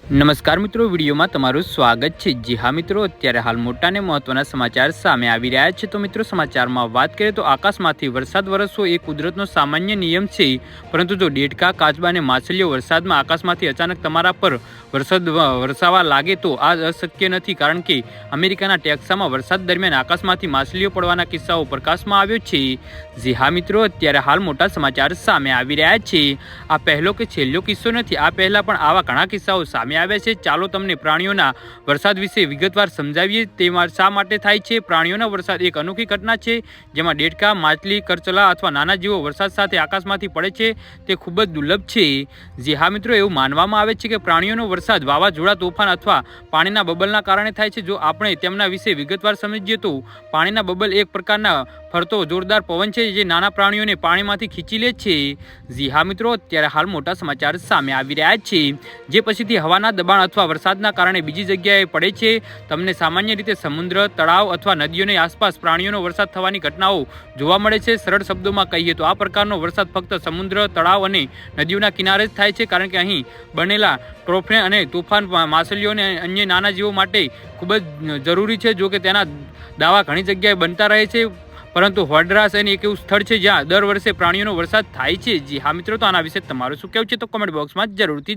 નમસ્કાર મિત્રો, વિડીયોમાં તમારું સ્વાગત છે। જી હા મિત્રો, અત્યારે હાલ મોટા અને મહત્વના સમાચાર સામે આવી રહ્યા છે। તો મિત્રો, સમાચારમાં વાત કરીએ તો આકાશમાંથી વરસાદ વરસવો એ કુદરતનો સામાન્ય નિયમ છે, પરંતુ જો દેડકા, કાચબા અને માછલીઓ વરસાદમાં આકાશમાંથી અચાનક તમારા પર વરસાવા લાગે તો આ અશક્ય નથી, કારણ કે અમેરિકાના ટેક્સાસમાં વરસાદ દરમિયાન આકાશમાંથી માછલીઓ પડવાના કિસ્સાઓ પ્રકાશમાં આવ્યો છે। જી હા મિત્રો, અત્યારે હાલ મોટા સમાચાર સામે આવી રહ્યા છે। આ પહેલો કે છેલ્લો કિસ્સો નથી, આ પહેલા પણ આવા ઘણા કિસ્સાઓ સામે આવ્યા છે। ચાલો તમને પ્રાણીઓના વરસાદ વિશે વિગતવાર સમજાવીએ તે શા માટે થાય છે। પ્રાણીઓના વરસાદ એક અનોખી ઘટના છે, જેમાં દેડકા, માછલી, કરચલા અથવા નાના જીવો વરસાદ સાથે આકાશમાંથી પડે છે। તે ખૂબ જ દુર્લભ છે। જી હા મિત્રો, એવું માનવામાં આવે છે કે પ્રાણીઓનો વરસાદ વાવાઝોડા, તોફાન અથવા પાણીના બબલના કારણે થાય છે। જો આપણે તેમના વિશે વિગતવાર સમજીએ તો પાણીના બબલ એક પ્રકારના ફરતો જોરદાર પવન છે, જે નાના પ્રાણીઓને પાણીમાંથી ખીંચી લે છે। જી હા મિત્રો, અત્યારે હાલ મોટા સમાચાર સામે આવી રહ્યા છે, જે પછીથી હવાના દબાણ અથવા વરસાદના કારણે બીજી જગ્યાએ પડે છે। તમને સામાન્ય રીતે સમુદ્ર, તળાવ અથવા નદીઓની આસપાસ પ્રાણીઓનો વરસાદ થવાની ઘટનાઓ જોવા મળે છે। સરળ શબ્દોમાં કહીએ તો આ પ્રકારનો વરસાદ ફક્ત સમુદ્ર, તળાવ અને નદીઓના કિનારે જ થાય છે, કારણ કે અહીં બનેલા ટોર્નેડો અને તોફાન માછલીઓ અને અન્ય નાના જીવો માટે ખૂબ જ જરૂરી છે। જો કે તેના દાવા ઘણી જગ્યાએ બનતા રહે છે, પરંતુ હોન્ડુરાસ એક એવું સ્થળ છે જ્યાં દર વર્ષે પ્રાણીઓનો વરસાદ થાય છે। જી હા મિત્રો, તો આના વિશે તમારું શું કહેવું છે તો કમેન્ટ બોક્સમાં જરૂરથી